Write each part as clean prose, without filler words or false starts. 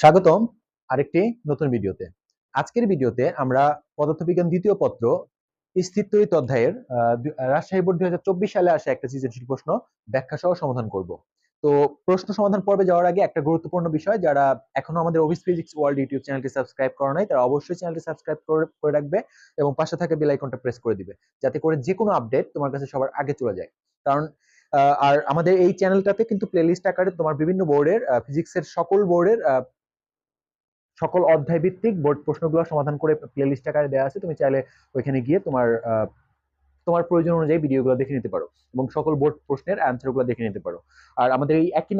স্বাগতম আরেকটি নতুন ভিডিওতে। আজকের ভিডিওতে আমরা পদার্থবিজ্ঞান দ্বিতীয় পত্র স্থিরতড়িৎ অধ্যায়ের রাজশাহী বোর্ড 2024 সালে আসা একটা সৃজনশীল প্রশ্ন ব্যাখ্যা সহ সমাধান করব। তো প্রশ্ন সমাধান পর্বে যাওয়ার আগে একটা গুরুত্বপূর্ণ বিষয়, যারা এখনো আমাদের অফিস ফিজিক্স ওয়ার্ল্ড ইউটিউব চ্যানেলটি সাবস্ক্রাইব করা নাই তারা অবশ্যই চ্যানেলটি সাবস্ক্রাইব করে রাখবে এবং পাশে থাকা বেল আইকনটা প্রেস করে দিবে, যাতে করে যে কোনো আপডেট তোমার কাছে সবার আগে চলে যায়। কারণ আর আমাদের এই চ্যানেলটাতে কিন্তু প্লেলিস্ট আকারে তোমার বিভিন্ন বোর্ডের ফিজিক্সের সকল বোর্ডের সকল অধ্যায় ভিত্তিক বোর্ড প্রশ্নগুলো সমাধান করে প্লেলিস্ট আকারে দেওয়া আছে। তুমি চাইলে ওইখানে গিয়ে তোমার প্রয়োজন অনুযায়ী ভিডিওগুলো দেখে নিতে পারো এবং সকল বোর্ড প্রশ্নের অ্যান্সারগুলো দেখে নিতে পারো। আর আমাদের এই একই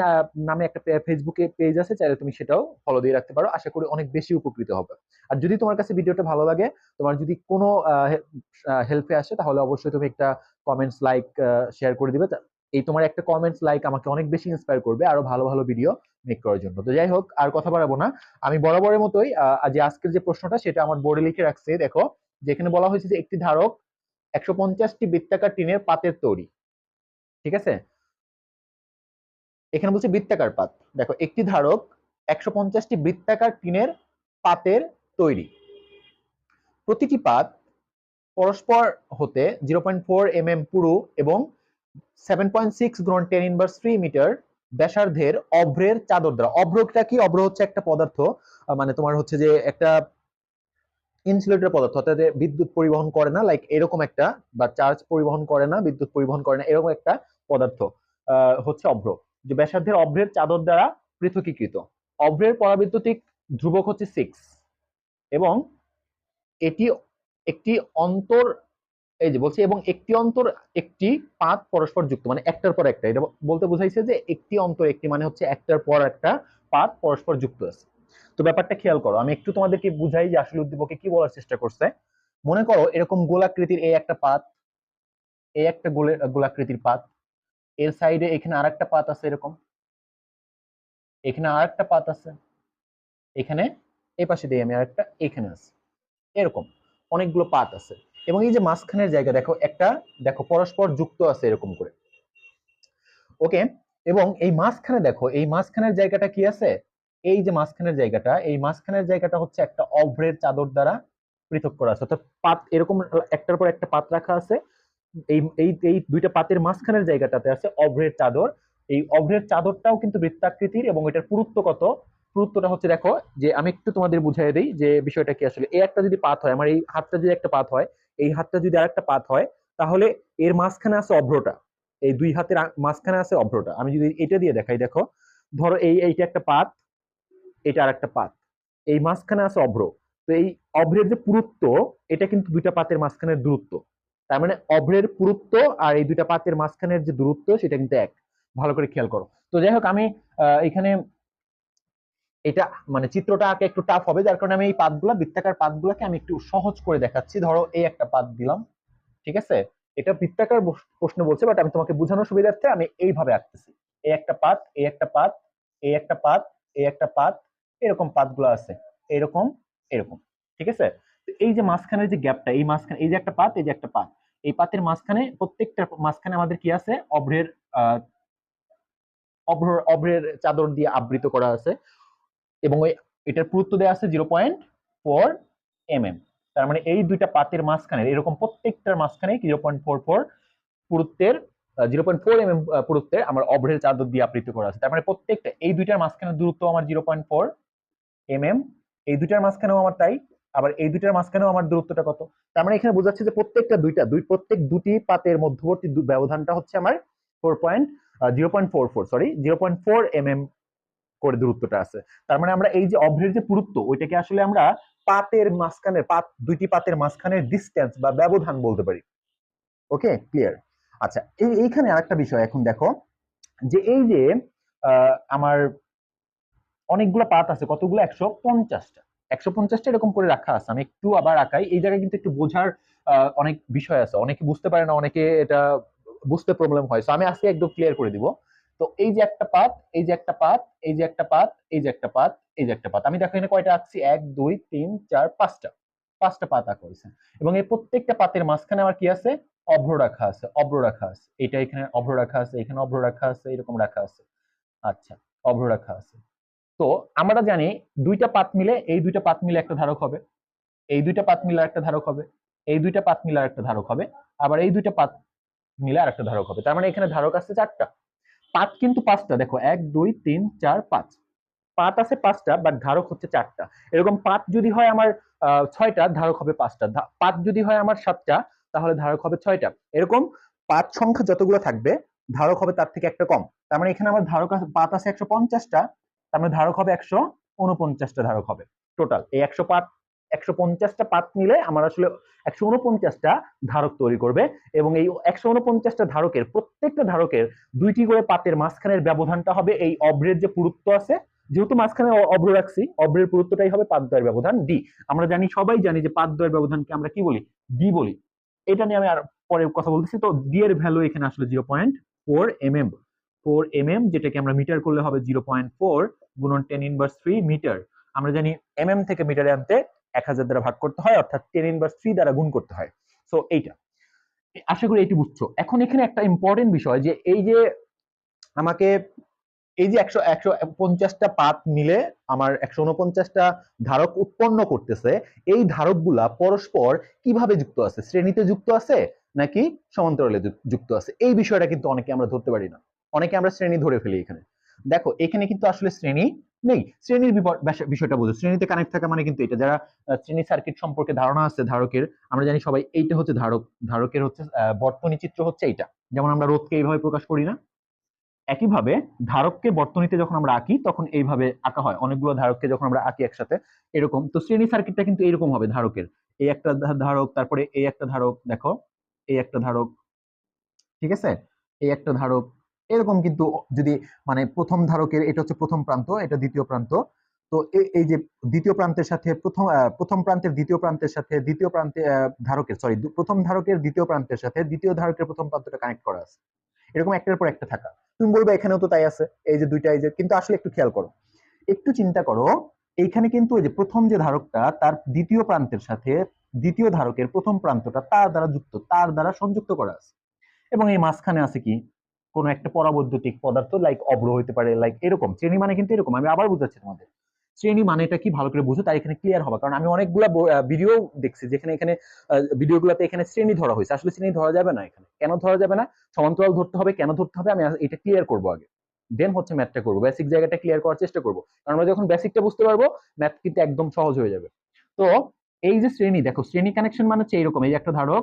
নামে একটা ফেসবুকে পেজ আছে, চাইলে তুমি সেটাও ফলো দিয়ে রাখতে পারো। আশা করি অনেক বেশি উপকৃত হবে। আর যদি তোমার কাছে ভিডিওটা ভালো লাগে, তোমার যদি কোনো হেল্পে আসে, তাহলে অবশ্যই তুমি একটা কমেন্টস, লাইক, শেয়ার করে দিবে। এই তোমার একটা কমেন্টস, লাইক আমাকে অনেক বেশি ইন্সপায়ার করবে আরো ভালো ভালো ভিডিও মেক করার জন্য। তো যাই হোক, আর কথা বাড়াবো না। আমি বরাবরের মতোই আজকের যে প্রশ্নটা সেটা আমার বোর্ডে লিখে রাখছি। দেখো, যেখানে বলা হয়েছে যে একটি ধারক 150টি বৃত্তাকার টিনের পাতের তৈরি। ঠিক আছে, এখানে বলছে বৃত্তাকার পাত। দেখো, একটি ধারক 150টি বৃত্তাকার টিনের পাতের তৈরি। প্রতিটি পাত পরস্পর হতে 0.4 mm পুরু এবং 7.6 গুণন 10⁻³ মিটার ব্যাসার্ধের অভ্রের চাদর দ্বারা। অভ্রটা কি? অভ্র হচ্ছে একটা পদার্থ, মানে তোমার হচ্ছে যে একটা ইনসুলেটর পদার্থ, অর্থাৎ বিদ্যুৎ পরিবহন করে না, লাইক এরকম একটা, বা চার্জ পরিবহন করে না, বিদ্যুৎ পরিবহন করে না, এরকম একটা পদার্থ হচ্ছে অভ্র, যে ব্যাসার্ধের অভ্রের চাদর দ্বারা পৃথকীকৃত। অভ্রের পরাবৈদ্যুতিক ধ্রুবক হচ্ছে 6 এবং এটি একটি অন্তর, এই যে বলছে, এবং একটি অন্তর একটি পাত পরস্পর যুক্ত, মানে একটার পর একটা। এটা বলতে বোঝাইছে যে একটি অন্তর একটি মানে হচ্ছে একটার পর একটা পাত পরস্পর যুক্ত আছে। তো ব্যাপারটা খেয়াল করো, আমি একটু তোমাদেরকে বুঝাই যে আসলে উদ্দীপকে কি বলার চেষ্টা করছে। মনে করো এরকম গোলাকৃতির এই একটা পাত, এই একটা গোলাকৃতির পাত, এর সাইডে এখানে আরেকটা পাত আছে, এরকম এখানে আরেকটা পাত আছে, এখানে এই পাশে দিয়ে আমি আরেকটা, এখানে আছে, এরকম অনেকগুলো পাত আছে। এবং এই যে মাঝখানের জায়গা দেখো, একটা দেখো পরস্পর যুক্ত আছে এরকম করে। ওকে, এবং এই মাঝখানে দেখো, এই মাঝখানের জায়গাটা কি আছে? এই যে মাঝখানের জায়গাটা, এই মাঝখানের জায়গাটা হচ্ছে একটা অভ্রের চাদর দ্বারা পৃথক করা আছে। অর্থাৎ পাত এরকম একটার পর একটা পাত রাখা আছে। এই এই এই দুইটা পাতের মাঝখানের জায়গাটাতে আছে অভ্রের চাদর। এই অভ্রের চাদরটাও কিন্তু বৃত্তাকৃতির এবং এটার পুরুত্ব কত? পুরুত্বটা হচ্ছে, দেখো, যে আমি একটু তোমাদের বুঝাই দিই যে বিষয়টা কি। আসলে এই একটা যদি পাত হয়, আমার এই হাতটা যদি একটা পাত হয়, এই হাতটা যদি আরেকটা পাত হয়, তাহলে এর মাঝখানে আছে অভ্রটা। এই দুই হাতের মাঝখানে আছে অভ্রটা। আমি যদি এটা দিয়ে দেখাই, দেখো, ধরো এইটা একটা পাত, এটা আর একটা পাত, এই মাঝখানে আছে অভ্র। তো এই অভ্রের যে পুরুত্ব, এটা কিন্তু দুইটা পাতের মাঝখানের দূরত্ব। তার মানে অভ্রের পুরুত্ব আর এই দুইটা পাতের মাঝখানের যে দূরত্ব সেটা কিন্তু এক। ভালো করে খেয়াল করো। তো যাই হোক, আমি এখানে এটা মানে চিত্রটা আঁকে একটু টাফ হবে, যার কারণে আমি এই পাতগুলা, বৃত্তাকার পাতগুলোকে আমি একটু সহজ করে দেখাচ্ছি। ধরো এই একটা পাত দিলাম, ঠিক আছে, এটা বৃত্তাকার প্রশ্ন বলছে, বাট আমি তোমাকে বোঝানোর সুবিধার্থে আমি এইভাবে আঁকতেছি। এই একটা পাত, এই একটা পাত, এই একটা পাত, এই একটা পাত, এরকম পাতগুলো আছে, এরকম এরকম। ঠিক আছে, এই যে মাঝখানের যে গ্যাপটা, এই মাঝখানে এই যে একটা পাত, এই যে একটা পাত, এই পাতের মাঝখানে, প্রত্যেকটা মাঝখানে আমাদের কি আছে? অভ্রের আহ অভ্রের চাদর দিয়ে আবৃত করা আছে এবং ওই এটার পুরুত্ব দেওয়া আছে 0.4 mm। তার মানে এই দুইটা পাতের মাঝখানে এরকম প্রত্যেকটার মাঝখানে 0.44 পুরুত্বের, 0.4 mm পুরুত্বের আমার অভ্রের চাদর দিয়ে আবৃত করা আছে। তার মানে প্রত্যেকটা এই দুইটার মাঝখানে দূরত্ব আমার 0.4 mm, এই দুইটার মাঝখানেও আমার তাই, আবার এই দুইটার মাঝখানেও আমার দূরত্বটা কত? তার মানে এখানে বোঝাচ্ছে যে প্রত্যেকটা প্রত্যেক দুটি পাতের মধ্যবর্তী ব্যবধানটা হচ্ছে আমার 0.44, সরি, 0.4 mm করে দূরত্বটা আছে। তার মানে আমরা এই যে অভ্রের যে পুরুত্ব, ওইটাকে আসলে আমরা পাতের মাঝখানে, দুইটি পাতের মাঝখানের ডিস্টেন্স বা ব্যবধান বলতে পারি। ওকে, ক্লিয়ার? আচ্ছা, এইখানে আরেকটা বিষয় এখন দেখো, যে এই যে আমার অনেকগুলো পাত আছে, কতগুলো? 150টা। 150টা এরকম করে রাখা আছে। আমি একটু আবার আঁকাই, এই জায়গায় কিন্তু একটু বোঝার অনেক বিষয় আছে, অনেকে বুঝতে পারে না, অনেকে এটা বুঝতে প্রবলেম হয়। আমি আজকে একদম ক্লিয়ার করে দিব। তো এই যে একটা পাত, এই যে একটা পাত, এই যে একটা পাত, এই যে একটা পাত, এই যে একটা পাত, আমি দেখো এখানে কয়টা আঁকছি? 1 2 3 4 5টা, 5টা পাত আঁকা হয়েছে। এবং এই প্রত্যেকটা পাতের মাঝখানে আমার কি আছে? অভ্র রাখা আছে, অভ্র রাখা আছে। এটা এখানে অভ্র রাখা আছে, এখানে অভ্র রাখা আছে, এরকম রাখা আছে। আচ্ছা, অভ্র রাখা আছে। তো আমরা জানি দুইটা পাত মিলে এই দুইটা পাত মিলে একটা ধারক হবে, এই দুইটা পাত মিলে একটা ধারক হবে, এই দুইটা পাত মিলে একটা ধারক হবে, আবার এই দুইটা পাত মিলে আরেকটা ধারক হবে। তার মানে এখানে ধারক আছে 4টা, পাত কিন্তু 5টা। দেখো 1 2 3 4 5, পাত আছে 5টা বাট ধারক হচ্ছে 4টা। এরকম পাত যদি হয় আমার 6টা, ধারক হবে 5টা। পাত যদি হয় আমার 7টা, তাহলে ধারক হবে 6টা। এরকম পাত সংখ্যা যতগুলো থাকবে ধারক হবে তার থেকে একটা কম। তার মানে এখানে আমার ধারক পাত আছে 150টা, তার মানে ধারক হবে 149টা ধারক হবে টোটাল। এই 150টা পাত মিলে আমার আসলে 149টা ধারক তৈরি করবে। এবং এই 149টা ধারকের প্রত্যেকটা ধারকের দুইটি করে পাতের মাঝখানের ব্যবধানটা হবে এই অব্রের যে পুরুত্ব আছে, যেহেতু মাঝখানে অব্র রাখছি, অব্রের পুরুত্বটাই হবে পাতদ্বয়ের ব্যবধান ডি। আমরা জানি, সবাই জানি যে পাতদ্বয়ের ব্যবধানকে আমরা কি বলি, ডি বলি। এটা নিয়ে আমি আর পরে কথা বলতেছি। তো ডি এর ভ্যালু এখানে আসলে 0.4 mm, 4 mm, যেটাকে আমরা মিটার করলে হবে 0.4 গুণন 10⁻³ মিটার। আমরা জানি mm থেকে মিটারে আনতে 1000 দ্বারা ভাগ করতে হয়, অর্থাৎ 10⁻³ দ্বারা গুণ করতে হয়। সো এইটা আশা করি এটি বুঝছো। এখন এখানে একটা ইম্পর্টেন্ট বিষয়, যে এই যে আমাকে এই যে 150টা পাত মিলে আমার 149টা ধারক উৎপন্ন করতেছে, এই ধারকগুলা পরস্পর কিভাবে যুক্ত আছে, শ্রেণীতে যুক্ত আছে নাকি সমান্তরালে যুক্ত আছে, এই বিষয়টা কিন্তু অনেকে আমরা ধরতে পারি না। অনেকে আমরা শ্রেণী ধরে ফেলি এখানে। দেখো এখানে কিন্তু আসলে শ্রেণী নেই। শ্রেণীর বিষয়টা বুঝো, শ্রেণীতে কানেক্ট থাকা মানে কিন্তু এটা, যারা শ্রেণী সার্কিট সম্পর্কে ধারণা আছে ধারকের, আমরা জানি সবাই এইটা হচ্ছে ধারক, ধারকের হচ্ছে বর্তনী চিত্র হচ্ছে এইটা। যেমন আমরা রোধকে এইভাবে প্রকাশ করি না, একইভাবে ধারককে বর্তনীতে যখন আমরা আঁকি তখন এইভাবে আঁকা হয়। অনেকগুলো ধারককে যখন আমরা আঁকি একসাথে এরকম, তো শ্রেণী সার্কিটটা কিন্তু এরকম হবে। ধারকের এই একটা ধারক, তারপরে এই একটা ধারক, দেখো এই একটা ধারক, ঠিক আছে, এই একটা ধারক, এরকম কিন্তু যদি মানে প্রথম ধারকের এটা হচ্ছে প্রথম প্রান্ত, এটা দ্বিতীয় প্রান্ত, তো এই যে দ্বিতীয় প্রান্তের সাথে প্রথম প্রান্তের দ্বিতীয় প্রান্তের সাথে দ্বিতীয় প্রান্তে ধারকের প্রথম ধারকের দ্বিতীয় প্রান্তের সাথে দ্বিতীয় ধারকের প্রথম প্রান্তটা কানেক্ট করা আছে, এরকম একটার পর একটা থাকা। তুমি বলবে এখানেও তো তাই আছে, এই যে দুইটা, এই যে, কিন্তু আসলে একটু খেয়াল করো, একটু চিন্তা করো, এইখানে কিন্তু ওই যে প্রথম যে ধারকটা তার দ্বিতীয় প্রান্তের সাথে দ্বিতীয় ধারকের প্রথম প্রান্তটা তার দ্বারা যুক্ত, তার দ্বারা সংযুক্ত করা আছে। এবং এই মাঝখানে আছে কি কোন একটা পরাবৈদ্যুতিক পদার্থ, লাইক অব্র হইতে পারে, লাইক এরকম। শ্রেণী মানে কিন্তু এরকম, আমি আবার বুঝাচ্ছি তোমাদের, শ্রেণী মানেটা কি ভালো করে বুঝো, তাই এখানে ক্লিয়ার হবে। কারণ আমি অনেকগুলা ভিডিও দেখছি যেখানে এখানে ভিডিওগুলোতে এখানে শ্রেণী ধরা হয়েছে, আসলে শ্রেণী ধরা যাবে না এখানে। কেন ধরা যাবে না, সমান্তরাল ধরতে হবে, কেন ধরতে হবে আমি এটা ক্লিয়ার করবো আগে, দেন হচ্ছে ম্যাথটা করবো, বেসিক জায়গাটা ক্লিয়ার করার চেষ্টা করবো। কারণ আমরা যখন বেসিকটা বুঝতে পারবো ম্যাথ কিন্তু একদম সহজ হয়ে যাবে। তো এই যে শ্রেণী, দেখো শ্রেণী কানেকশন মানে হচ্ছে এইরকম, এই একটা ধারক,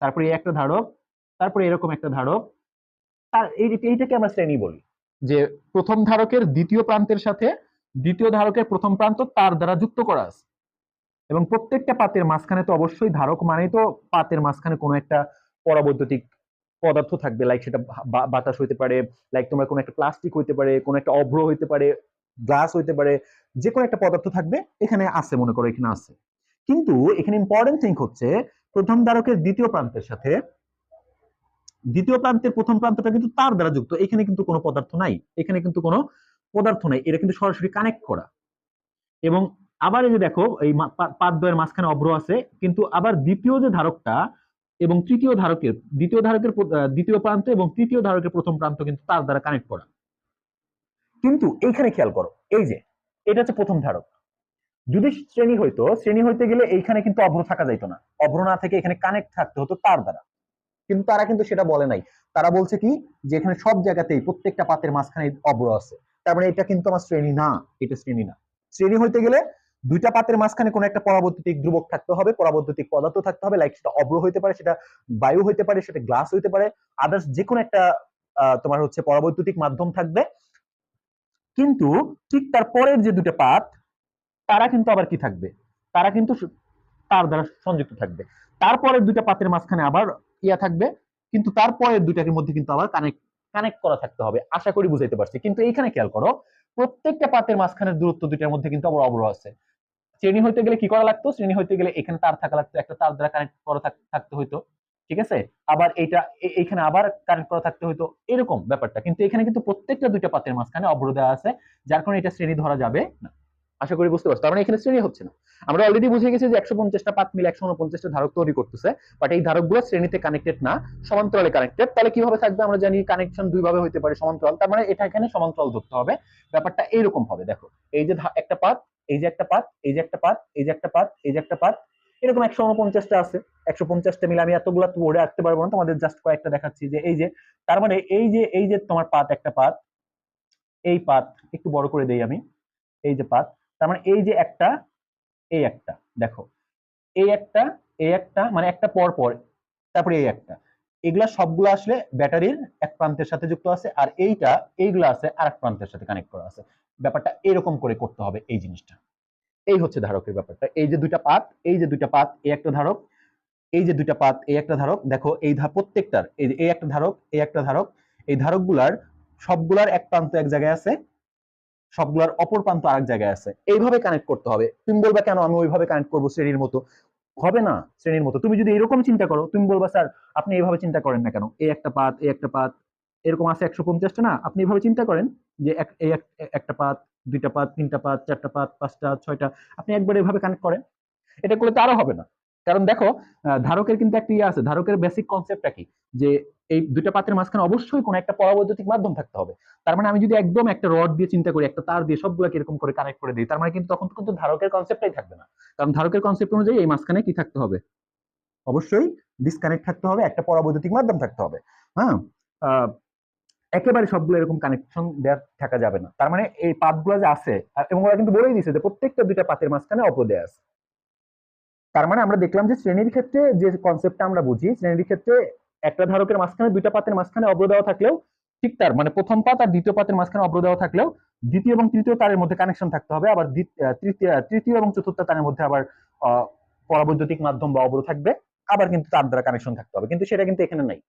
তারপরে এই একটা ধারক, তারপরে এরকম একটা ধারক, তার এইটাকে আমরা শ্রেণী বলি। যে প্রথম ধারকের দ্বিতীয় প্রান্তের সাথে দ্বিতীয় ধারকের প্রথম প্রান্ত তার দ্বারা যুক্ত করা আছে, এবং প্রত্যেকটা পাতের মাঝখানে তো অবশ্যই ধারক মানেই তো পাতের মাঝখানে কোনো একটা পরাবৈদ্যুতিক পদার্থ থাকবে, লাইক সেটা বাতাস হইতে পারে, লাইক তোমার কোনো একটা প্লাস্টিক হইতে পারে, কোনো একটা অভ্র হইতে পারে, গ্লাস হইতে পারে, যে কোনো একটা পদার্থ থাকবে এখানে আছে, মনে করো এখানে আছে। কিন্তু এখানে ইম্পর্টেন্ট থিং হচ্ছে প্রথম ধারকের দ্বিতীয় প্রান্তের সাথে দ্বিতীয় প্রান্তের প্রথম প্রান্তটা কিন্তু তার দ্বারা যুক্ত, এখানে কিন্তু কোনো পদার্থ নাই, এখানে কিন্তু কোনো পদার্থ নাই, এটা কিন্তু সরাসরি কানেক্ট করা। এবং আবার এই যে দেখো এই পাতদ্বয়ের মাঝখানে অভ্র আছে, কিন্তু আবার দ্বিতীয় যে ধারকটা এবং তৃতীয় ধারকের দ্বিতীয় প্রান্ত এবং তৃতীয় ধারকের প্রথম প্রান্ত কিন্তু তার দ্বারা কানেক্ট করা। কিন্তু এইখানে খেয়াল করো, এই যে এটা হচ্ছে প্রথম ধারক, যদি শ্রেণী হইতো, শ্রেণী হইতে গেলে এইখানে কিন্তু অভ্র থাকা যাইতো না, অভ্র না থেকে এখানে কানেক্ট থাকতে হতো তার দ্বারা। কিন্তু তারা কিন্তু সেটা বলে নাই, তারা বলছে কি যে এখানে সব জায়গাতেই প্রত্যেকটা পাতের মাঝখানে অভ্র আছে, তার মানে এটা কিন্তু আমার শ্রেণী না, এটা শ্রেণী না। শ্রেণী হইতে গেলে দুইটা পাতের মাঝখানে কোনো একটা পরাবৈদ্যুতিক ধ্রুবক থাকতে হবে, পরাবৈদ্যুতিক পদার্থ থাকতে হবে, লাইক সেটা অভ্র হইতে পারে, সেটা বায়ু হইতে পারে, সেটা গ্লাস হইতে পারে, আদার্স যে কোনো একটা তোমার হচ্ছে পরাবৈদ্যুতিক মাধ্যম থাকবে। কিন্তু ঠিক তার পরের যে দুটো পাত তারা কিন্তু আবার কি থাকবে, তারা কিন্তু তার দ্বারা সংযুক্ত থাকবে। তারপরের দুইটা পাতের মাঝখানে আবার ইয়া থাকবে, কিন্তু তারপরের দুইটার মধ্যে কিন্তু আবার কানেক্ট করা থাকতে হবে। আশা করি বুঝাইতে পারছি। কিন্তু এইখানে খেয়াল করো, প্রত্যেকটা পাতের মাঝখানের দূরত্ব দুইটার মধ্যে কিন্তু আবার অবরোধ আছে। শ্রেণী হইতে গেলে কি করা লাগতো, শ্রেণী হইতে গেলে এখানে তার থাকা লাগতো, একটা তার দ্বারা কানেক্ট করা থাকতে হইতো, ঠিক আছে, আবার এইটা এইখানে আবার কানেক্ট করা থাকতে হইতো, এরকম ব্যাপারটা। কিন্তু এখানে কিন্তু প্রত্যেকটা দুইটা পাতের মাঝখানে অবরোধ আছে, যার কারণে এটা শ্রেণী ধরা যাবে না। আশা করি বুঝতে পারছো, তার মানে এখানে শ্রেণী হচ্ছে না। আমরা অলরেডি বুঝে গেছি যে 150টা পাত মিলে 149টা ধারক তৈরি করতেছে, বাট এই ধারকগুলো শ্রেণীতে কানেক্টেড না, সমান্তরালে কানেক্টেড। তাহলে কিভাবে থাকবে? আমরা জানি কানেকশন দুই ভাবে হতে পারে, সমান্তরাল, তার মানে এটা এখানে সমান্তরাল ধরতে হবে। ব্যাপারটা এইরকম হবে, দেখো এই যে একটা পাত, এই যে একটা পাত, এই যে একটা পাত, এই যে একটা পাত, এই যে একটা পাত, এরকম 149টা আছে। 150টা মিলে আমি এতগুলা তো ধরে রাখতে পারবো না, তোমাদের জাস্ট কয়েকটা দেখাচ্ছি যে এই যে, তার মানে এই যে তোমার পাত, একটা পাত, এই পাত একটু বড় করে দেই আমি, এই যে পাত, তার মানে এই যে একটা, এই একটা, দেখো এই একটা, এই একটা, মানে একটা পর পর, তারপরে এই একটা, এগুলা সবগুলো আসলে ব্যাটারির এক প্রান্তের সাথে যুক্ত আছে, আর এইগুলা আছে আর এক প্রান্তের সাথে কানেক্ট করা আছে। ব্যাপারটা এরকম করে করতে হবে এই জিনিসটা। এই হচ্ছে ধারকের ব্যাপারটা। এই যে দুইটা পাত, এই যে দুইটা পাত, এই একটা ধারক, এই যে দুইটা পাত, এই একটা ধারক, দেখো এই প্রত্যেকটার এই যে এই একটা ধারক, এই একটা ধারক, এই ধারকগুলার সবগুলার এক প্রান্ত এক জায়গায় আছে, সবগুলার অপর প্রান্ত আরেক জায়গায় আছে। এইভাবে কানেক্ট করতে হবে। তুমি বলবা কেন আমি ওইভাবে কানেক্ট করবো শ্রেণীর মতো? হবে না শ্রেণীর মতো। তুমি যদি এরকম চিন্তা করো, তুমি বলবা স্যার আপনি এইভাবে চিন্তা করেন না কেন, এই একটা পাত, এই একটা পাত, এরকম আছে 150টা না, আপনি এইভাবে চিন্তা করেন যে একটা পাত, দুইটা পাত, তিনটা পাত, চারটা পাত, পাঁচটা, ছয়টা, আপনি একবার এভাবে কানেক্ট করেন। এটা করলে তো আরো হবে না। কারণ দেখো ধারকের কিন্তু একটা ইয়ে আছে, ধারকের বেসিক কনসেপ্টটা কি, যে এই দুইটা পাতের মাঝখানে অবশ্যই কোনো একটা পরাবৈদ্যুতিক মাধ্যম থাকতে হবে। তার মানে আমি যদি একদম একটা রড দিয়ে চিন্তা করি, একটা তার দিয়ে সবগুলোকে এরকম করে কানেক্ট করে দিই, তার মানে কিন্তু তখন কিন্তু ধারকের কনসেপ্টটাই থাকবে না। কারণ ধারকের কনসেপ্ট অনুযায়ী এই মাঝখানে কি থাকতে হবে? অবশ্যই ডিসকানেক্ট থাকতে হবে, একটা পরাবৈদ্যুতিক মাধ্যম থাকতে হবে। হ্যাঁ, একেবারে সবগুলো এরকম কানেকশন দেওয়া থাকা যাবে না। তার মানে এই পাতগুলো যে আছে, এবং ওরা কিন্তু বলেই দিয়েছে যে প্রত্যেকটা দুইটা পাতের মাঝখানে অপদেয় আছে। তার মানে আমরা দেখলাম যে শ্রেণীর ক্ষেত্রে যে কনসেপ্টটা আমরা বুঝি, শ্রেণীর ক্ষেত্রে একটা ধারকের মাঝখানে দুইটা পাতের মাঝখানে অব্র দেওয়া থাকলেও ঠিক তার মানে প্রথম পাত আর দ্বিতীয় পাতের মাঝখানে অব্র দেওয়া থাকলেও দ্বিতীয় এবং তৃতীয় তারের মধ্যে কানেকশন থাকতে হবে, আবার তৃতীয় এবং চতুর্থ তারের মধ্যে আবার পরাবৈদ্যুতিক মাধ্যম বা অব্র থাকবে, আবার কিন্তু তার দ্বারা কানেকশন থাকতে হবে, কিন্তু সেটা কিন্তু এখানে নাই।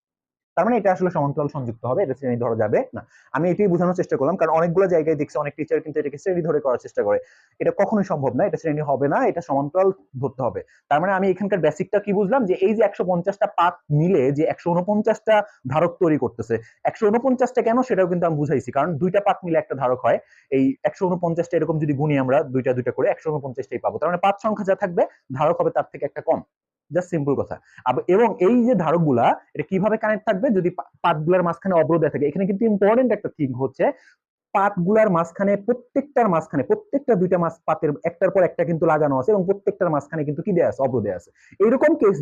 তার মানে এটা আসলে সমান্তরাল সংযুক্ত হবে, এটা শ্রেণী ধরা যাবে না। আমি এটাই বোঝানোর চেষ্টা করলাম, কারণ অনেকগুলো জায়গায় দেখছি অনেক টিচার কিন্তু এটাকে শ্রেণী ধরে করার চেষ্টা করে। এটা কখনোই সম্ভব না, এটা শ্রেণী হবে না, এটা সমান্তরাল ধরতে হবে। তার মানে আমি এখানকার বেসিকটা কি বুঝলাম, যে এই যে 150টা পাত মিলে যে 149টা ধারক তৈরি করতেছে, 149টা কেন সেটাও কিন্তু আমি বুঝাইছি, কারণ দুইটা পাত মিলে একটা ধারক হয়। এই 149টা এরকম যদি গুনি আমরা দুইটা দুইটা করে 149টাই পাবো, তার মানে পাত সংখ্যা যা থাকবে ধারক হবে তার থেকে একটা কম। জাস্ট সিম্পল কথা। এবং এই যে ধারকগুলা এটা কিভাবে কানেক্ট থাকবে, যদি পাতগুলার মাঝখানে অবরোধ থাকে। এখানে কিন্তু ইম্পর্টেন্ট একটা থিং হচ্ছে, পাতগুলার মাঝখানে প্রত্যেকটা দুইটা পাতের একটার পর একটা কিন্তু লাগানো আছে, এবং প্রত্যেকটার মাঝখানে কিন্তু কি দেয়া আছে, অবরোধ দেয়া আছে। এরকম কেস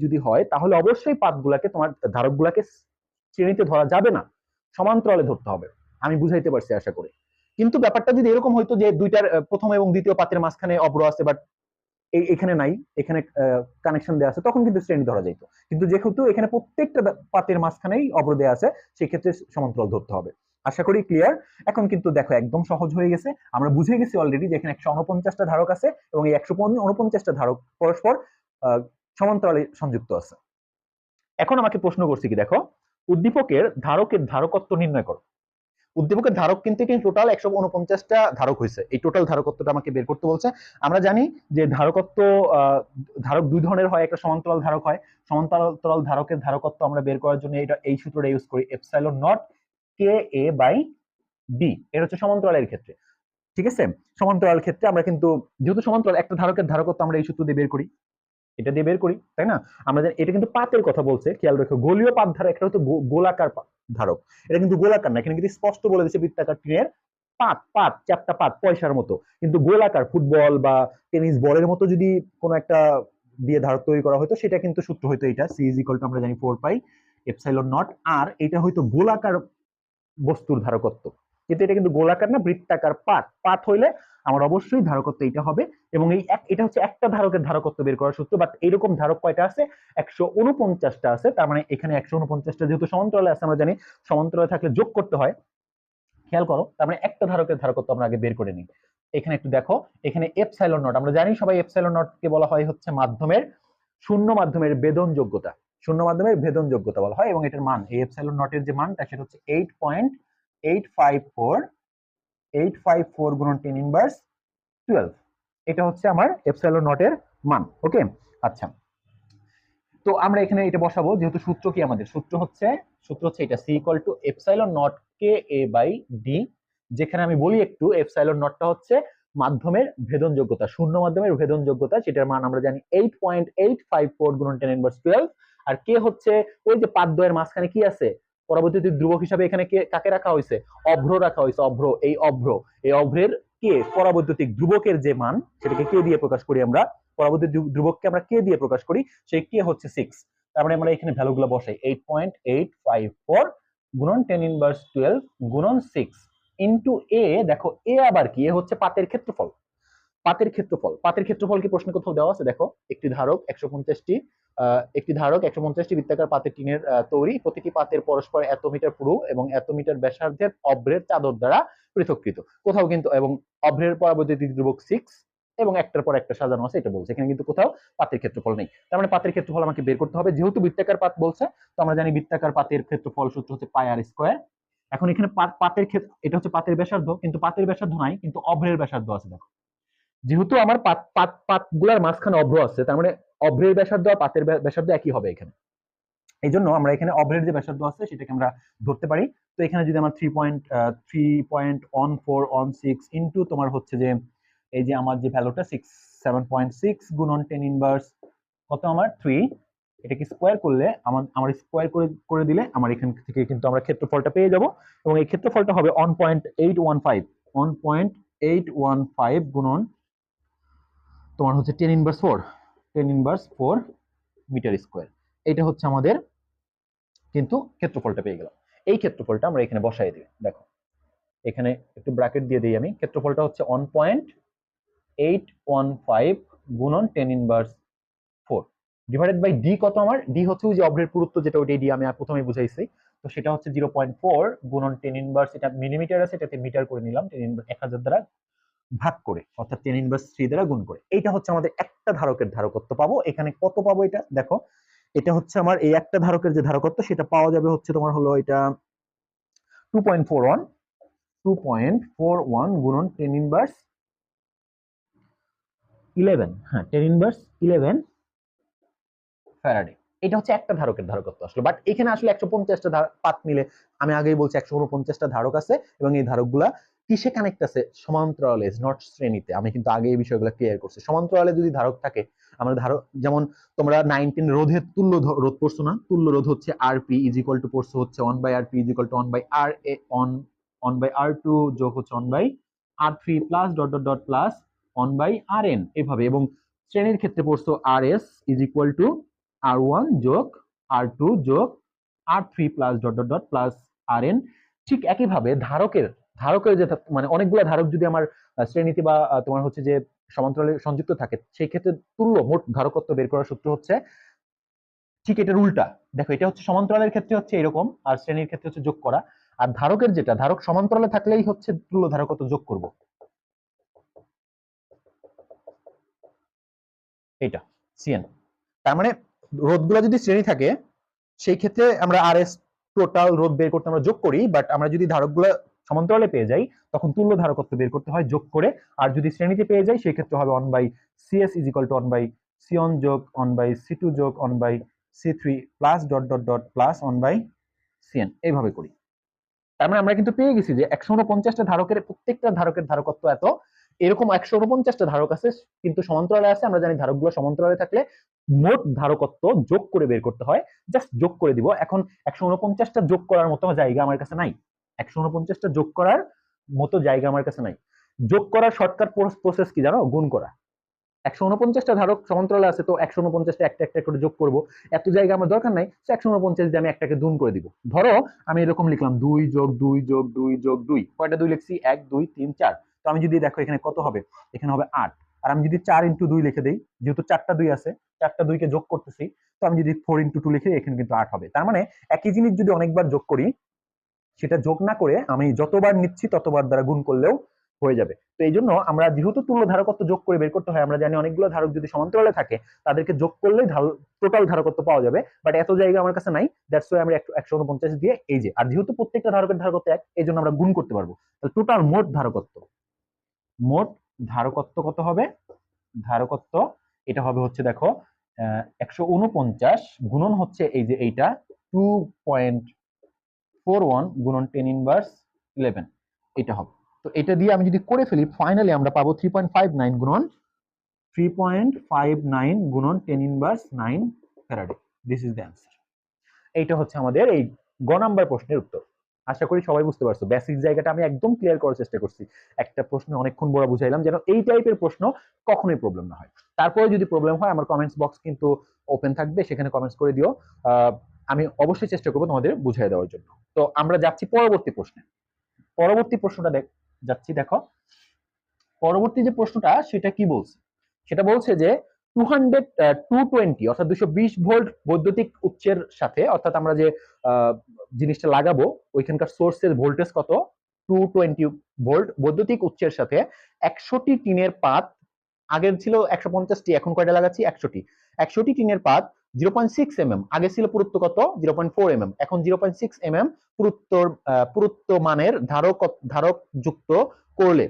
যদি হয় তাহলে অবশ্যই পাতগুলাকে, তোমার ধারকগুলাকে শ্রেণীতে ধরা যাবে না, সমান্তরালে ধরতে হবে। আমি বুঝাইতে পারছি আশা করি। কিন্তু ব্যাপারটা যদি এরকম হইতো যে দুইটার প্রথম এবং দ্বিতীয় পাতের মাঝখানে অব্র আছে, বাট এখানে নাই, এখানে কানেকশন দেওয়া আছে, তখন কিন্তু শ্রেণী ধরা যাইতো। কিন্তু যেহেতু এখানে প্রত্যেকটা পাতের মাঝখানেই অব্র দেওয়া আছে, সেক্ষেত্রে সমান্তরাল ধরতে হবে। আশা করি ক্লিয়ার। এখন কিন্তু দেখো একদম সহজ হয়ে গেছে, আমরা বুঝে গেছি অলরেডি যে এখানে 149টা ধারক আছে, এবং এই 149টা ধারক পরস্পর সমান্তরালে সংযুক্ত আছে। এখন আমাকে প্রশ্ন করছি কি, দেখো উদ্দীপকের ধারকের ধারকত্ব নির্ণয় করো। উদ্দীপকের ধারক কিন্তু এখানে টোটাল 149টা ধারক হয়েছে, এই টোটাল ধারকত্বটা আমাকে বের করতে বলছে। আমরা জানি যে ধারকত্ব, ধারক দুই ধরনের হয়, একটা সমান্তরাল ধারক হয়। সমান্তরাল ধারকের ধারকত্ব আমরা বের করার জন্য এটা এই সূত্রটা ইউজ করি, epsilon naught K A by B. এটা হচ্ছে সমান্তরালের ক্ষেত্রে, ঠিক আছে। সমান্তরাল ক্ষেত্রে আমরা কিন্তু যেহেতু সমান্তরাল, একটা ধারকের ধারকত্ব আমরা এই সূত্র দিয়ে বের করি, এটা দিয়ে বের করি, তাই না? আমরা এটা কিন্তু পাতের কথা বলছে, খেয়াল রেখো, গোলীয় পাত ধারক, একটা হচ্ছে গোলাকার ধারক, এটা কিন্তু গোলাকার না, এখানে কিন্তু স্পষ্ট বলে দিচ্ছে বৃত্তাকার টিনের পাত, চারটা পাত পয়সার মতো, কিন্তু গোলাকার ফুটবল বা টেনিস বলের মতো যদি কোনো একটা দিয়ে ধারক তৈরি করা হতো, সেটা কিন্তু সূত্র হইতো এটা সি ইজ ইকুয়াল টু আমরা জানি 4 পাই এপসাইলন নট, আর এটা হয়তো গোলাকার বস্তুর ধারকত্ব, কিন্তু এটা কিন্তু গোলাকার না, বৃত্তাকার পাত হইলে আমার অবশ্যই ধারকত্ব এটা হবে। এবং এটা হচ্ছে একটা ধারকের ধারকত্ব বের করার সূত্র, বাট এইরকম ধারক কয়টা আছে, 149টা আছে। তার মানে এখানে 149টা যেহেতু সমান্তরালে আছে, আমরা জানি সমান্তরালে থাকলে যোগ করতে হয়, খেয়াল করো। তার মানে একটা ধারকের ধারকত্ব আমরা আগে বের করে নিই। এখানে একটু দেখো, এখানে এপসাইলন নট, আমরা জানি সবাই এপসাইলন নট কে বলা হয় হচ্ছে মাধ্যমের, শূন্য মাধ্যমের ভেদন যোগ্যতা, শূন্য মাধ্যমের ভেদন যোগ্যতা বলা হয়, এবং এটার মান, এই এপসাইলন নটের যে মানটা সেটা হচ্ছে 8.854 গুণন 10 ইনভার্স 12। এটা হচ্ছে আমার এপসাইলন নটের মান। ওকে, আচ্ছা, তো আমরা এখানে এটা বসাবো, যেহেতু সূত্র কি আমাদের, সূত্র হচ্ছে এটা C equal to epsilon naught K A by D. যেখানে আমি বলি একটু, এপসাইলন নটটা হচ্ছে মাধ্যমের ভেদনযোগ্যতা, শূন্য মাধ্যমের ভেদনযোগ্যতা, সেটার মান আমরা জানি 8.854 গুণন 10^12। আর কে হচ্ছে ওই যে পাদদ্বয়ের মাঝখানে কি আছে, পরবর্তীতে ধ্রুবক হিসাবে এখানে কে কাকে রাখা হয়েছে, অভ্র রাখা হয়েছে। অভ্র, এই অভ্রের কে পরবৈদ্যুতিক ধ্রুবকের যে মান সেটাকে কে দিয়ে প্রকাশ করি আমরা, পরবর্তী ধ্রুবককে আমরা কে দিয়ে প্রকাশ করি, সেই কে হচ্ছে 6। তারপরে আমরা এখানে ভ্যালুগুলো বসাই, 8.854 গুণন 10^12 গুণন 6 ইন্টু এ। দেখো এ আবার কি, এ হচ্ছে পাতের ক্ষেত্রফল। পাতের ক্ষেত্রফল কি প্রশ্নে কোথাও দেওয়া আছে? দেখো একটি ধারক 150টি বৃত্তাকার পাতের টিনের তৈরি, প্রতিটি পাতের পরস্পর এত মিটার পুরু এবং এত মিটার ব্যাসার্ধের অভ্রের চাদর দ্বারা পৃথককৃত। কোথাও কিন্তু এবং অভ্রের পরবর্তী ধ্রুবক 6 এবং একটার পর একটা সাজানো আছে, এটা বলছে। এখানে কিন্তু কোথাও পাতের ক্ষেত্রফল নেই। তার মানে পাতের ক্ষেত্রফল আমাকে বের করতে হবে। যেহেতু বৃত্তাকার পাত বলছে, তো আমরা জানি বৃত্তাকার পাতের ক্ষেত্রফল সূত্র হচ্ছে পাই আর স্কয়ার। এখন এখানে পাতের ক্ষেত্র, এটা হচ্ছে পাতের ব্যাসার্ধ, কিন্তু পাতের ব্যাসার্ধ নাই, কিন্তু অভ্রের ব্যাসার্ধ আছে। দেখো যেহেতু আমার পাতগুলার মাঝখানে অভ্র আছে, তার মানে অভ্রের ব্যাসার্ধ আর পাতের ব্যাসার্ধ একই হবে এখানে। এই জন্য আমরা এখানে অভ্রের যে ব্যাসার্ধ আছে সেটাকে আমরা ধরতে পারি। তো এখানে যদি আমার 3.1416 ইন্টু তোমার হচ্ছে যে এই যে আমার যে ভ্যালুটা 7.6 গুণন 10^, কত আমার 3, এটাকে স্কোয়ার করলে আমার স্কোয়ার করে দিলে আমার এখান থেকে কিন্তু আমরা ক্ষেত্রফলটা পেয়ে যাব। এবং এই ক্ষেত্রফলটা হবে 1.815 গুণন তোমার হচ্ছে 10^4 মিটার স্কোয়ার। এটা হচ্ছে আমাদের কিন্তু ক্ষেত্রফলটা পেয়ে গেলাম। এই ক্ষেত্রফলটা আমরা এখানে বসাই দিই। দেখো এখানে একটু ব্র্যাকেট দিয়ে দিই আমি। ক্ষেত্রফলটা হচ্ছে 1.815 গুণন 10^4 ডিভাইডেড বাই ডি। কত আমার ডি হচ্ছে ওই যে অভ্রের পুরুত্ব, যেটা ওইটাই ডি আমি প্রথমেই বুঝাইছি। তো সেটা হচ্ছে 0.4 গুণন 10^, এটা মিলিমিটার আছে, এটাতে মিটার করে নিলাম, 1000 দ্বারা ভাগ করে, অর্থাৎ 10^3 দ্বারা গুণ করে। এইটা হচ্ছে আমাদের একটা ধারকের ধারকত্ব পাবো। এখানে কত পাবো এটা দেখো, এটা হচ্ছে আমার এই একটা ধারকের যে ধারকত্ব সেটা পাওয়া যাবে হচ্ছে তোমার হলো এটা 2.41 গুণন 10^11। হ্যাঁ 10^11 ফ্যারাডে। এটা হচ্ছে একটা ধারকের ধারকত্ব আসলে। বাট এখানে আসলে 150টা পাত মিলে, আমি আগেই বলছি 149টা ধারক আছে এবং এই ধারকগুলা কিসে কানেক্ট আছে, সমান্তরালে, নট শ্রেণীতে। আমি কিন্তু আগে এই বিষয়গুলো ক্লিয়ার করছি। সমান্তরালে যদি ধারক থাকে, আমরা ধারক যেমন তোমরা 19 রোধের তুল্য রোধ পড়ছো না, তুল্য রোধ হচ্ছে আরপি ইজ ইকুয়াল টু পড়ছো হচ্ছে 1/rp is equal two 1/r1/r2 যোগ হচ্ছে 1/r3 plus dot dot dot plus 1/rn এভাবে। এবং শ্রেণীর ক্ষেত্রে পড়ছো rs is equal two R1 যোগ R2 যোগ R3 plus dot dot dot plus Rn। ঠিক একইভাবে ধারকের যে মানে অনেকগুলো ধারক যদি আমার শ্রেণীতে বা তোমার হচ্ছে যে সমান্তরালে সংযুক্ত থাকে, সেই ক্ষেত্রে তুল্য মোট ধারকত্ব বের করার সূত্র হচ্ছে ঠিক এটার উল্টা। দেখো এটা হচ্ছে সমান্তরালের ক্ষেত্রে হচ্ছে এরকম, আর শ্রেণীর ক্ষেত্রে হচ্ছে যোগ করা। আর ধারকের যেটা, ধারক সমান্তরালে থাকলেই হচ্ছে তুল্য ধারকত্ব যোগ করব, এটা সিএন। তার মানে রোধগুলো যদি শ্রেণী থাকে সেই ক্ষেত্রে আমরা আরএস টোটাল রোধ বের করতে আমরা যোগ করি, বাট আমরা যদি ধারকগুলো সমান্তরালে পেয়ে যাই তখন তুল্য ধারকত্ব বের করতে হয় যোগ করে। আর যদি শ্রেণীতে পেয়ে যাই সেই ক্ষেত্রে হবে 1/CS is equal two 1/C1 যোগ 1/C2 যোগ 1/C3 plus dot dot dot plus 1/CN, এইভাবে করি। তার মানে আমরা কিন্তু পেয়ে গেছি যে 149টা ধারকের প্রত্যেকটা ধারকের ধারকত্ব এত। এরকম 149টা ধারক আছে কিন্তু সমান্তরালে আছে। আমরা জানি ধারকগুলো সমান্তরালে থাকলে মোট ধারকত্ব যোগ করে বের করতে হয়। জাস্ট যোগ করে দিব। এখন 149টা যোগ করার মতো জায়গা আমার কাছে নাই। 149টা যোগ করার মতো জায়গা আমার কাছে নাই। যোগ করার শর্টকাট প্রসেস কি জানো? গুণ করা। 149টা ধারক সমান্তরালে আছে, তো 149টা একটা একটা করে যোগ করব। এত জায়গা আমার দরকার নাই, 149 দিয়ে আমি একটাকে গুণ করে দিব। ধরো আমি এরকম লিখলাম 2 যোগ 2 যোগ 2 যোগ 2, কয়টা 2 লিখছি? 1 2 3 4। তো আমি যদি দেখো এখানে কত হবে, এখানে হবে 8। আর আমি যদি 4 ইন্টু 2 লিখে দেই, যেহেতু 4টা 2 আছে, 4টা 2 কে যোগ করতেছি, তো আমি যদি 4 ইন্টু 2 লিখে এখানে কিন্তু 8 হবে। তার মানে একই জিনিস যদি অনেকবার যোগ করি, সেটা যোগ না করে আমি যতবার নিচ্ছি ততবার দ্বারা গুণ করলেও হয়ে যাবে। তো এই জন্য আমরা যেহেতু তুল্য ধারকত্ব যোগ করে বের করতে হয়, আমরা জানি অনেকগুলো ধারক যদি সমান্তরালে থাকে তাদেরকে যোগ করলেই টোটাল ধারকত্ব পাওয়া যাবে। বাট এত জায়গা আমার কাছে নাই, দ্যাটস ওয়াই আমরা 149 দিয়ে এই যে, আর যেহেতু প্রত্যেকটা ধারকের ধারকত্ব এক, এই জন্য আমরা গুণ করতে পারবো। তাহলে টোটাল মোট ধারকত্ব কত হবে? ধারকত্ব এটা হবে হচ্ছে দেখো 149 গুণন হচ্ছে এই যে এইটা 2.41 গুণন 10^11, এটা হবে। তো এটা দিয়ে আমি যদি করে ফেলি ফাইনালি আমরা পাবো 3.59 গুণন 3.59 গুণন 10⁻৯ Faraday. This is the answer. এইটা হচ্ছে আমাদের এই গ নাম্বার প্রশ্নের উত্তর। আশা করি সবাই বুঝতে পারছো, বেসিক জায়গাটা আমি একদম ক্লিয়ার করার চেষ্টা করছি। একটা প্রশ্ন অনেকক্ষণ বড় বুঝাইলাম যেন এই টাইপের প্রশ্ন কখনোই প্রবলেম না হয়। তারপরে যদি প্রবলেম হয় আমার কমেন্টস বক্স কিন্তু ওপেন থাকবে, সেখানে কমেন্টস করে দিও। আমি অবশ্যই চেষ্টা করবো তোমাদের বুঝিয়ে দেওয়ার জন্য। তো আমরা যাচ্ছি পরবর্তী প্রশ্নে। পরবর্তী প্রশ্নটা যাচ্ছি, দেখো পরবর্তী যে প্রশ্নটা সেটা কি বলছে, সেটা বলছে যে 220 অর্থাৎ 220 ভোল্ট বৈদ্যুতিক উৎসের সাথে, অর্থাৎ আমরা যে জিনিসটা লাগাবো ওইখানকার সোর্সের ভোল্টেজ কত, 220 ভোল্ট বৈদ্যুতিক উৎসের সাথে 100টি টিনের পাত, আগের ছিল 150টি, এখন কয়টা লাগাচ্ছি 100টি, 100টি টিনের পাত 0.6 mm, আগে ছিল পুরুত্ব কত 0.4 mm, এখন 0.6 mm পুরুত্ব মানের ধারক যুক্ত করলে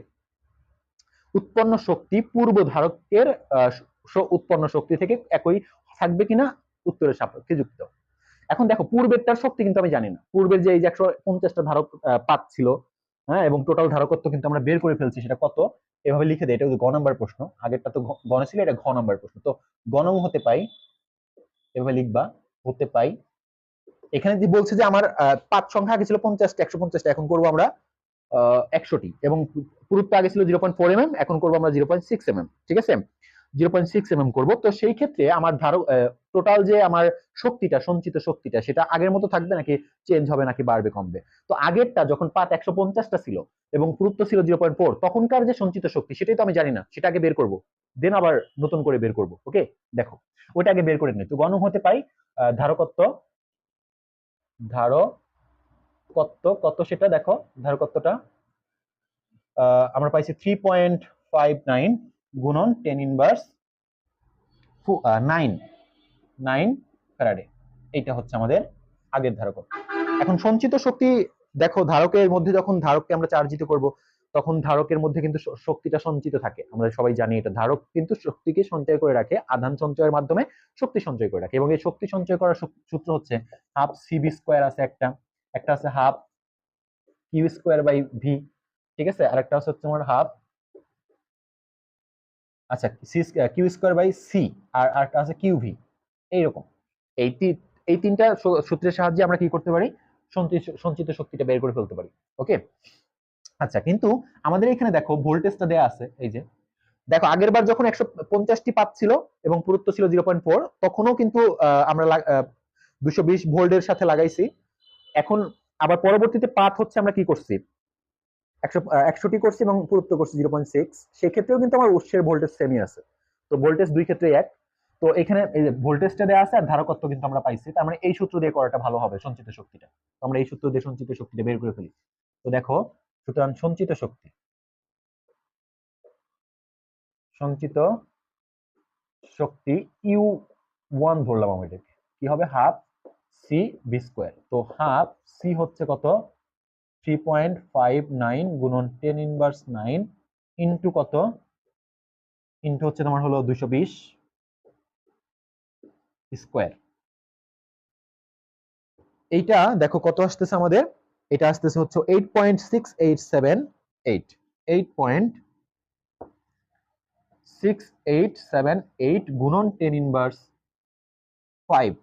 উৎপন্ন শক্তি পূর্ব ধারকের উৎপন্ন শক্তি থেকে একই থাকবে কিনা উত্তরের সাপেক্ষে যুক্ত। এখন দেখো পূর্বেরটার শক্তি কিন্তু আমি জানি না, পূর্বের যে এই যে 150টা ধারক পাত ছিল, হ্যাঁ, এবং টোটাল ধারকত্ব কিন্তু আমরা বের করে ফেলছি সেটা কত, এভাবে লিখে দেয়। এটা গ নাম্বার প্রশ্ন, আগেরটা তো গণ ছিল, এটা ঘ নাম্বার প্রশ্ন। তো গণম হতে পাই, এভাবে লিখবা, হতে পাই। এখানে যে বলছে যে আমার পাত সংখ্যা আগে ছিল 50টা 150টা, এখন করবো আমরা 100টি, এবং পুরুত্ব আগে ছিল 0.4 mm, এখন করবো আমরা 0.6 mm, ঠিক আছে 0.6 mm করবো। তো সেই ক্ষেত্রে আমার টোটাল যে আমার শক্তিটা, সঞ্চিত শক্তিটা, সেটা আগের মতো থাকবে নাকি চেঞ্জ হবে নাকি বাড়বে কমবে। তো আগেরটা যখন পাত 150টা ছিল এবং পুরুত্ব ছিল 0.4, তখনকার যে সঞ্চিত শক্তি সেটাই তো আমি জানি না, সেটা আগে বের করবো, দেন আবার নতুন করে বের করবো। ওকে, দেখো ওটা আগে বের করে নিই। তো গণ হতে পাই ধারকত্ব, কত সেটা দেখো, ধারকত্বটা আমরা পাইছি 3.59 গুণন 10⁻9 ফ্যারাডে। এইটা হচ্ছে আমাদের আগের ধারকত্ব। এখন সঞ্চিত শক্তি দেখো, ধারকের মধ্যে যখন ধারককে আমরা চার্জিত করব তখন ধারকের মধ্যে কিন্তু শক্তিটা সঞ্চিত থাকে, আমরা সবাই জানি এটা। ধারক কিন্তু শক্তিকে সঞ্চয় করে রাখে, আধান সঞ্চয়ের মাধ্যমে শক্তি সঞ্চয় করে রাখে, এবং এই শক্তি সঞ্চয় করার সূত্র হচ্ছে হাফ সিবি স্কোয়ার আছে একটা আছে half Q square by V, ঠিক আছে, আর একটা হচ্ছে তোমার হাফ, আচ্ছা কিউ স্কোয়ার বাই সি, আর একটা আছে কিউ ভি। এইরকম এই এই তিনটা সূত্রের সাহায্যে আমরা কি করতে পারি, সঞ্চিত শক্তিটা বের করে ফেলতে পারি। ওকে, আচ্ছা, কিন্তু আমাদের এখানে দেখো ভোল্টেজটা দেয়া আছে, এই যে দেখো আগের বার যখন 150টি পাত ছিল এবং পুরুত্ব ছিল 0.4, তখনও কিন্তু আমরা 220 ভোল্টের সাথে লাগাইছি। এখন আবার পরবর্তীতে পাত হচ্ছে আমরা কি করছি, 100টি করছি এবং পুরুত্ব করছি 0.6, সেক্ষেত্রেও কিন্তু আমার উৎসের ভোল্টেজ সেমই আছে। তো ভোল্টেজ দুই ক্ষেত্রে এক। তো এখানে এই যে ভোল্টেজটা দেওয়া আছে আর ধারকত্ব কিন্তু আমরা পাইছি, তার মানে এই সূত্র দিয়ে করাটা ভালো হবে সঞ্চিত শক্তিটা। তো আমরা এই সূত্র দিয়ে সঞ্চিত শক্তিটা বের করে ফেলি। তো দেখো, সুতরাং সঞ্চিত শক্তি ইউ ওয়ান ধরলাম আমি, এটাকে কি হবে, হাফ সি বি স্কোয়ার। তো হাফ সি হচ্ছে কত, 3.59 গুণন 10⁻9 ইন্টু কত, ইন্টু হচ্ছে তোমার হলো 220 স্কোয়ার। এইটা দেখো কত আসতেছে আমাদের, এটা আসতেছে হচ্ছে 8.6878, 8.6878 গুণন 10⁻5,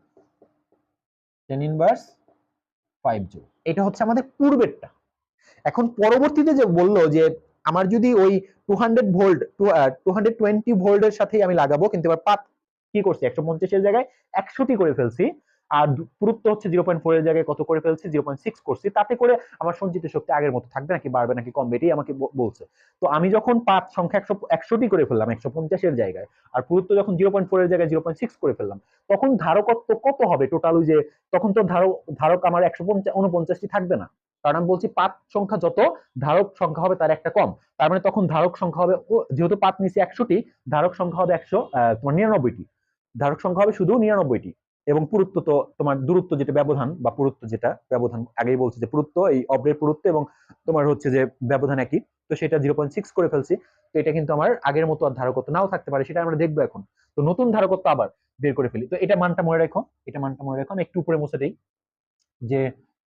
10⁻5 জুল। এটা হচ্ছে আমাদের পূর্বেরটা। এখন পরবর্তীতে যে বললো যে আমার যদি ওই 200 ভোল্ট 220 ভোল্টের সাথেই আমি লাগাবো, কিন্তু এবার পাত কি করছি, 150 এর জায়গায় 100টি করে ফেলছি, আর পুরুত্ব হচ্ছে 0.4 এর জায়গায় কত করে ফেলছি, 0.6 করছি, তাতে করে আমার সঞ্চিত শক্তি আগের মতো থাকবে নাকি বাড়বে নাকি কমবে, এটাই আমাকে বলছে। তো আমি যখন পাত সংখ্যা 100টি করে ফেললাম 150 এর জায়গায়, আর পুরুত্ব যখন 0.4 এর জায়গায় 0.6 করে ফেললাম, তখন ধারকত্ব কত হবে টোটাল, ওই যে তখন তো ধারক আমার 149টি থাকবে না, কারণ আমি বলছি পাত সংখ্যা যত, ধারক সংখ্যা হবে তার একটা কম, তার মানে তখন ধারক সংখ্যা হবে, যেহেতু পাত নিচে 100টি, ধারক সংখ্যা হবে 99টি, ধারক সংখ্যা হবে শুধু 99টি, এবং পুরুত্ব তো তোমার দূরত্ব যেটা ব্যবধান বা পুরুত্ব যেটা ব্যবধান, আগেই বলছে যে পুরুত্ব এই অব্রের পুরুত্ব এবং তোমার হচ্ছে যে ব্যবধান একই, তো সেটা 0.6 করে ফেলছি। তো এটা কিন্তু আমার আগের মতো আর ধারকত্ব নাও থাকতে পারে, সেটা আমরা দেখবো এখন। তো নতুন ধারকত্ব আবার বের করে ফেলি। তো এটা মানটা মনে রাখো, আমি একটু উপরে মুছে দেই, যে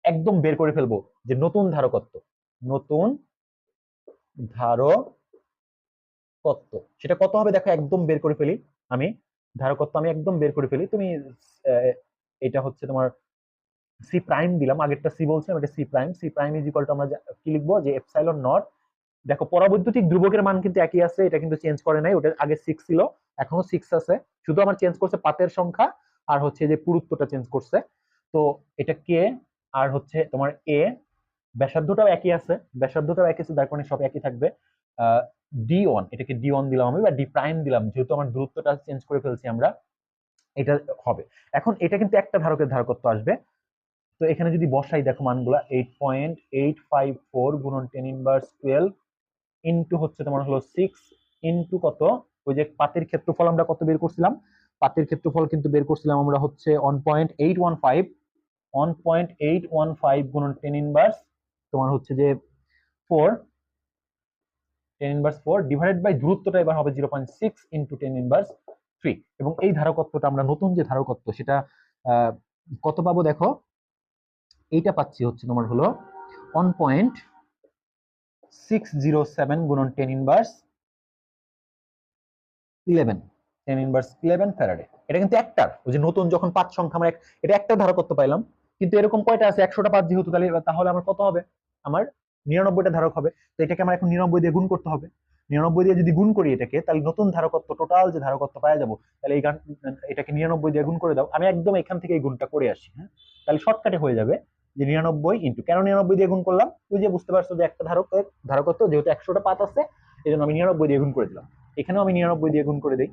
একদম বের করে ফেলবো যে নতুন ধারকত্ব, নতুন ধারকত্ব সেটা কত হবে দেখো, একদম বের করে ফেলি আমি। ধারকত্ব আমি একদম বের করে ফেলি। তুমি এটা হচ্ছে তোমার সি প্রাইম দিলাম, আগেরটা সি বলছিলাম, এটা C prime. C prime is equal to আমরা কি লিখবো, যে এপসাইলন নট। দেখো পরাবৈদ্যুতিক ধ্রুবকের মান কিন্তু একই আছে, এটা কিন্তু চেঞ্জ করে নাই। ওটা আগে 6 ছিল, এখনো 6 আছে, শুধু আমার চেঞ্জ করছে পাতের সংখ্যা আর হচ্ছে যে পুরুত্বটা চেঞ্জ করছে। তো এটা কে, আর হচ্ছে তোমার এ, ব্যাসার্ধটাও একই আছে, ব্যাসার্ধটাও একই আছে, যার কারণে সব একই থাকবে। ডি ওয়ান, এটাকে ডি ওয়ান দিলাম আমি, বা ডি প্রাইম দিলাম, যেহেতু আমার দূরত্বটা চেঞ্জ করে ফেলছি আমরা, এটা হবে। এখন এটা কিন্তু একটা ধারকের ধারকত্ব আসবে। তো এখানে যদি বসাই দেখো মানগুলা, 8.854 গুণন 10^12 ইন্টু হচ্ছে তোমার হলো 6 ইন্টু কত, ওই যে পাতের ক্ষেত্রফল আমরা কত বের করছিলাম, পাতের ক্ষেত্রফল কিন্তু বের করছিলাম আমরা হচ্ছে 1.815 গুণন 10^, তোমার হচ্ছে যে 4, 10^4 ডিভাইডেড বাই দূরত্বটা এবার হবে 0.6 ইন্টু 10^3। এবং এই ধারকত্বটা আমরা নতুন যে ধারকত্ব সেটা কত পাবো দেখো, এইটা পাচ্ছি হচ্ছে তোমার হলো 1.607 গুণন 10^11 ফ্যারাডে। এটা কিন্তু একটার, ওই যে নতুন যখন পাঁচ সংখ্যা আমরা এটা একটা ধারকত্ব পাইলাম, কিন্তু এরকম কয়টা আছে, 100টা পাঁচ যেহেতু, তাহলে আমার কত হবে, আমার 99টা ধারক হবে। তো এটাকে আমার এখন 99 দিয়ে গুণ করতে হবে। 99 দিয়ে যদি গুণ করি এটাকে, তাহলে নতুন ধারকত্ব, টোটাল যে ধারকত্ব পাওয়া যাবো, তাহলে এই এটাকে 99 দিয়ে গুণ করে দাও। আমি একদম এখান থেকে এই গুণটা করে আসি, হ্যাঁ, তাহলে শর্টকাটে হয়ে যাবে যে 99 ইন্টু, কেন 99 দিয়ে গুণ করলাম, ওই যে বুঝতে পারছো যে একটা ধারকত্ব যেহেতু 100টা পাত আছে, এই জন্য আমি 99 দিয়ে গুণ করে দিলাম। এখানেও আমি 99 দিয়ে গুণ করে দিই,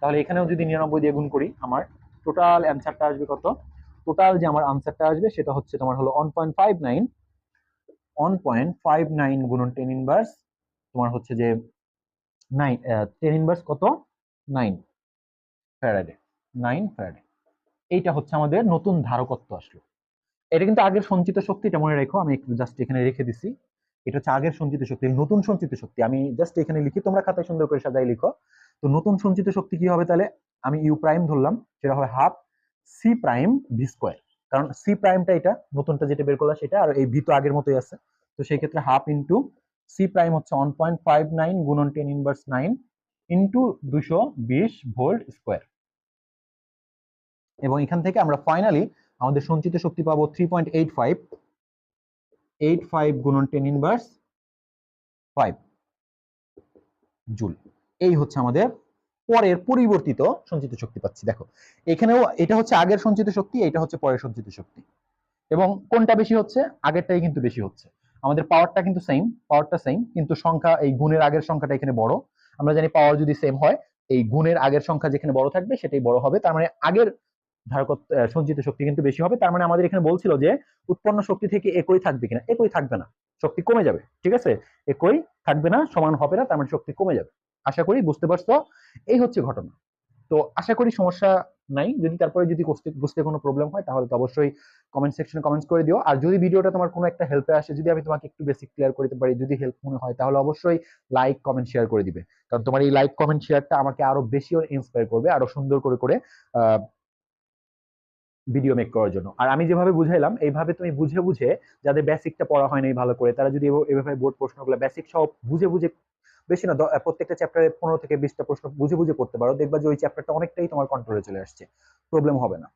তাহলে এখানেও যদি 99 দিয়ে গুণ করি, আমার টোটাল অ্যান্সারটা আসবে কত, টোটাল যে আমার আনসারটা আসবে সেটা হচ্ছে তোমার হলো 1.59 গুণন 10^, তোমার হচ্ছে যে 9, 10^, কত, 9 ফ্যারাডে, 9 ফ্যারাডে। এইটা হচ্ছে আমাদের নতুন ধারকত্ব আসলো। এটা কিন্তু আগের সঞ্চিত শক্তি, এটা মনে রেখো, আমি একটু জাস্ট এখানে রেখে দিছি। এটা হচ্ছে আগের সঞ্চিত শক্তি, নতুন সঞ্চিত শক্তি আমি জাস্ট এখানে লিখি, তোমরা খাতায় সুন্দর করে সাজাই লিখো। তো নতুন সঞ্চিত শক্তি কি হবে, তাহলে আমি ইউ প্রাইম ধরলাম, সেটা হবে half C prime V square, কারণ সি প্রাইমটা এটা নতুনটা যেটা বের করলাম সেটা, আর এই ভি তো আগের মতোই আছে। তো সেই ক্ষেত্রে হাফ ইন্টু সি প্রাইম হচ্ছে 1.59 গুণন 10^9 ইন্টু 220 ভোল্ট স্কোয়ার। এবং এখান থেকে আমরা ফাইনালি আমাদের সঞ্চিত শক্তি পাবো 3.85 গুণন 10^5 জুল। এই হচ্ছে আমাদের পরের পরিবর্তিত সঞ্চিত শক্তি পাচ্ছি। দেখো এখানেও এটা হচ্ছে আগের সঞ্চিত শক্তি, এটা হচ্ছে পরের সঞ্চিত শক্তি, এবং কোনটা বেশি হচ্ছে, আগেরটাই কিন্তু বেশি হচ্ছে। আমাদের পাওয়ারটা কিন্তু সেম, পাওয়ারটা সেম, কিন্তু সংখ্যা, এই গুণের আগের সংখ্যাটা এখানে বড়। আমরা জানি পাওয়ার যদি সেম হয়, এই গুণের আগের সংখ্যা যেখানে বড় থাকবে সেটাই বড় হবে, তার মানে আগের ধারকত্ব সঞ্চিত শক্তি কিন্তু বেশি হবে। তার মানে আমাদের এখানে বলছিল যে উৎপন্ন শক্তি থেকে একই থাকবে কিনা, একই থাকবে না, শক্তি কমে যাবে। ঠিক আছে, একই থাকবে না, সমান হবে না, তার মানে শক্তি কমে যাবে। আশা করি বুঝতে পারছো, এই হচ্ছে ঘটনা। তো আশা করি সমস্যা নাই। যদি তারপরে যদি বুঝতে কোনো প্রবলেম হয়, তাহলে তো অবশ্যই কমেন্ট সেকশনে কমেন্টস করে দিও। আর যদি ভিডিওটা তোমার কোনো একটা হেল্পে আসে, যদি আমি তোমাকে একটু বেসিক ক্লিয়ার করতে পারি, যদি হেল্প মনে হয়, তাহলে অবশ্যই লাইক কমেন্ট শেয়ার করে দিবে, কারণ তোমার এই লাইক কমেন্ট শেয়ারটা আমাকে আরো বেশি ইন্সপায়ার করবে, আরো সুন্দর করে ভিডিও মেক করার জন্য। আর আমি যেভাবে বুঝাইলাম, এইভাবে তুমি বুঝে বুঝে, যাদের বেসিকটা পড়া হয় নাই ভালো করে, তারা যদি এভাবে বোর্ড প্রশ্নগুলো বেসিক সহ বুঝে বুঝে, বেশি না, প্রত্যেকটা চ্যাপ্টারে 15 থেকে 20টা প্রশ্ন বুঝে বুঝে পড়তে পারো, দেখবা যে ওই চ্যাপ্টারটা অনেকটাই তোমার কন্ট্রোলে চলে আসছে, প্রবলেম হবে না।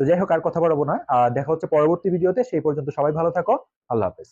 তো যাই হোক, আর কথা বলবো না, দেখা হচ্ছে পরবর্তী ভিডিওতে। সেই পর্যন্ত সবাই ভালো থাকো, আল্লাহ হাফেজ।